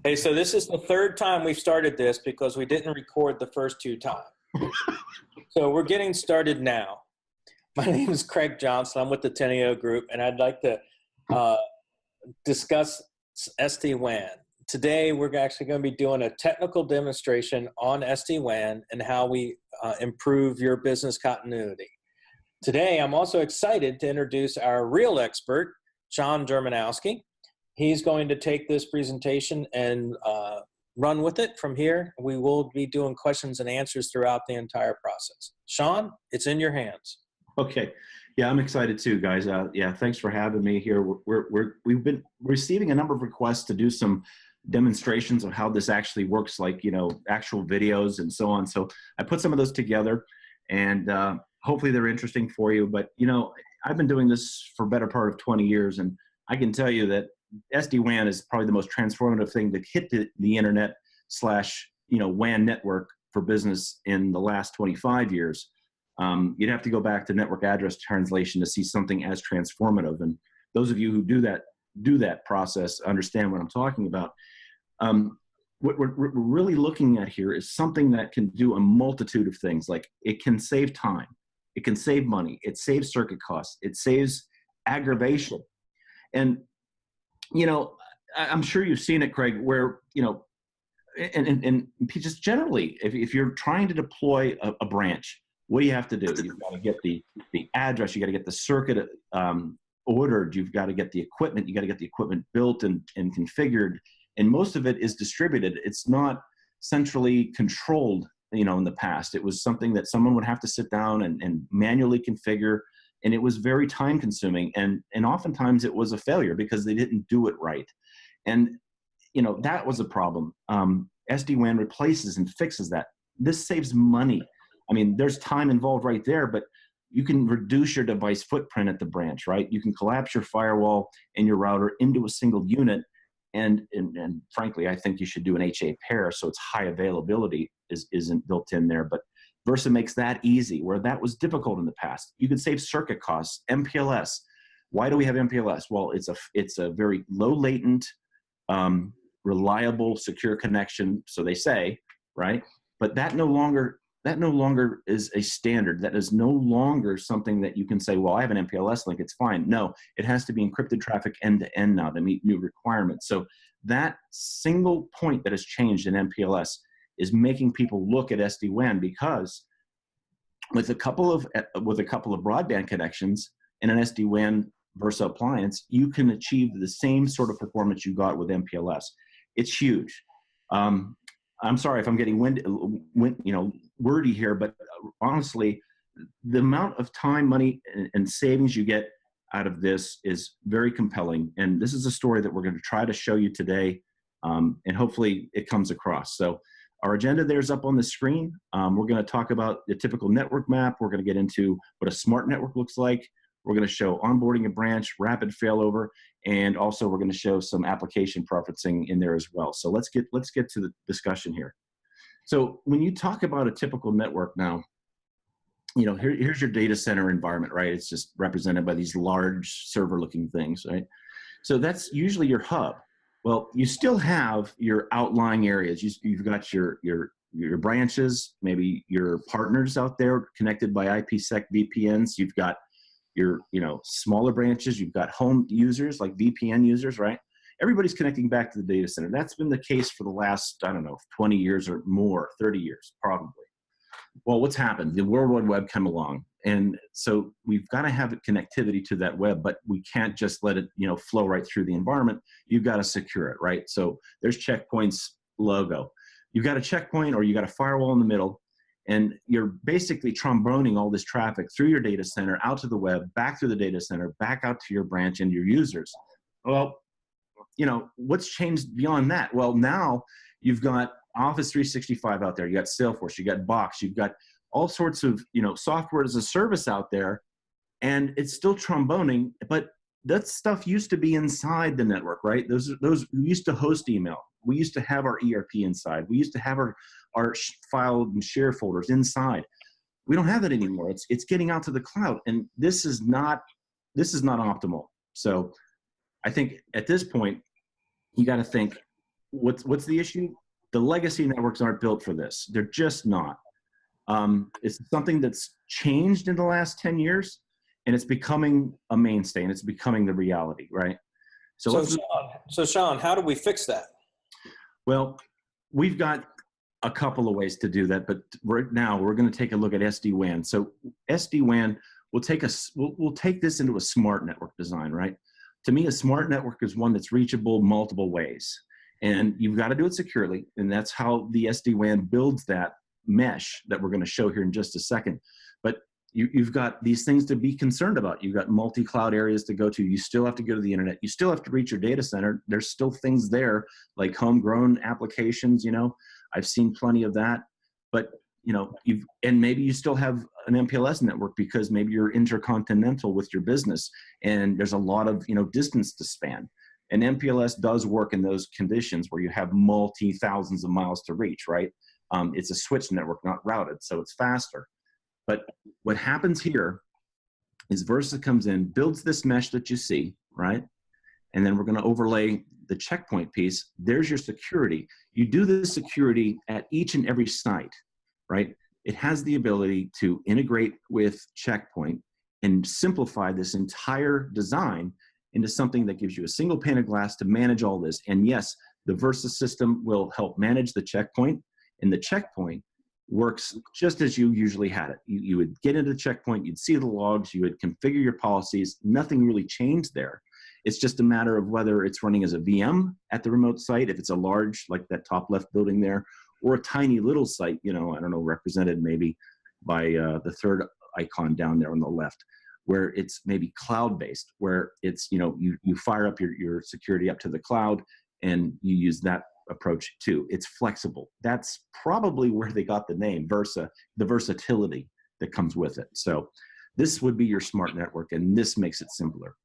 Hey, so this is the third time we've started this because we didn't record the first two times. So we're getting started now. My name is Craig Johnson. I'm with the Teneo Group, and I'd like to discuss SD-WAN. Today, we're actually going to be doing a technical demonstration on SD-WAN and how we improve your business continuity. Today, I'm also excited to introduce our real expert, Sean Germanowski. He's going to take this presentation and run with it from here. We will be doing questions and answers throughout the entire process. Sean, it's in your hands. Okay. Yeah, I'm excited too, guys. Yeah, thanks for having me here. We've been receiving a number of requests to do some demonstrations of how this actually works, like, actual videos and so on. So I put some of those together, and hopefully they're interesting for you. But, I've been doing this for a better part of 20 years, and I can tell you that SD-WAN is probably the most transformative thing to hit the internet / WAN network for business in the last 25 years. You'd have to go back to network address translation to see something as transformative. And those of you who do that process understand what I'm talking about. What we're really looking at here is something that can do a multitude of things. Like, it can save time, it can save money, it saves circuit costs, it saves aggravation. And I'm sure you've seen it, Craig, where, and just generally, if you're trying to deploy a branch, what do you have to do? You've got to get the address, you got to get the circuit ordered, you've got to get the equipment, you got to get the equipment built and configured, and most of it is distributed. It's not centrally controlled. In the past, it was something that someone would have to sit down and manually configure. And it was very time consuming, and oftentimes it was a failure because they didn't do it right. And, that was a problem. SD-WAN replaces and fixes that. This saves money. I mean, there's time involved right there, but you can reduce your device footprint at the branch, right? You can collapse your firewall and your router into a single unit. And frankly, I think you should do an HA pair so it's high availability isn't built in there. But Versa makes that easy, where that was difficult in the past. You can save circuit costs. MPLS. Why do we have MPLS? Well, it's a very low latent, reliable, secure connection, so they say, right? But that no longer is a standard. That is no longer something that you can say, well, I have an MPLS link, it's fine. No, it has to be encrypted traffic end to end now to meet new requirements. So that single point that has changed in MPLS is making people look at SD-WAN, because with a couple of broadband connections in an SD-WAN Versa appliance, you can achieve the same sort of performance you got with MPLS. It's huge. I'm sorry if I'm getting wordy here, but honestly, the amount of time, money, and savings you get out of this is very compelling. And this is a story that we're going to try to show you today, and hopefully it comes across. So our agenda there is up on the screen. We're going to talk about the typical network map. We're going to get into what a smart network looks like. We're going to show onboarding a branch, rapid failover, and also we're going to show some application preferencing in there as well. So let's get to the discussion here. So when you talk about a typical network now, here's your data center environment, right? It's just represented by these large server-looking things, right? So that's usually your hub. Well, you still have your outlying areas. You've got your branches, maybe your partners out there connected by IPsec VPNs. You've got your smaller branches. You've got home users like VPN users, right? Everybody's connecting back to the data center. That's been the case for the last, 20 years or more, 30 years probably. Well, what's happened? The World Wide Web came along, and so we've got to have connectivity to that web, but we can't just let it, flow right through the environment. You've got to secure it, right? So there's Checkpoint's logo. You've got a checkpoint, or you got a firewall in the middle, and you're basically tromboning all this traffic through your data center, out to the web, back through the data center, back out to your branch and your users. Well, what's changed beyond that? Well, now you've got Office 365 out there, you got Salesforce, you got Box, you've got all sorts of, software as a service out there, and it's still tromboning, but that stuff used to be inside the network, right? Those we used to host email. We used to have our ERP inside. We used to have our file and share folders inside. We don't have that anymore. It's getting out to the cloud, and this is not optimal. So I think at this point, you got to think, what's the issue? The legacy networks aren't built for this. They're just not. It's something that's changed in the last 10 years, and it's becoming a mainstay, and it's becoming the reality, right? So Sean, how do we fix that? Well, we've got a couple of ways to do that, but right now we're going to take a look at SD-WAN. So SD-WAN, we'll take this into a smart network design, right? To me, a smart network is one that's reachable multiple ways, and you've got to do it securely, and that's how the SD-WAN builds that mesh that we're going to show here in just a second. But you've got these things to be concerned about. You've got multi-cloud areas to go to. You still have to go to the internet. You still have to reach your data center. There's still things there like homegrown applications, you know. I've seen plenty of that. But, you know, and maybe you still have an MPLS network because maybe you're intercontinental with your business and there's a lot of, you know, distance to span. And MPLS does work in those conditions where you have multi-thousands of miles to reach, right? It's a switch network, not routed, so it's faster. But what happens here is Versa comes in, builds this mesh that you see, right? And then we're going to overlay the checkpoint piece. There's your security. You do the security at each and every site, right? It has the ability to integrate with checkpoint and simplify this entire design into something that gives you a single pane of glass to manage all this. And yes, the Versa system will help manage the checkpoint, and the checkpoint works just as you usually had it. You would get into the checkpoint, you'd see the logs, you would configure your policies. Nothing really changed there. It's just a matter of whether it's running as a VM at the remote site, if it's a large, like that top left building there, or a tiny little site, you know, I don't know, represented maybe by the third icon down there on the left, where it's maybe cloud-based, where it's, you know, you fire up your security up to the cloud and you use that approach too. It's flexible. That's probably where they got the name Versa, the versatility that comes with it. So this would be your smart network, and this makes it simpler.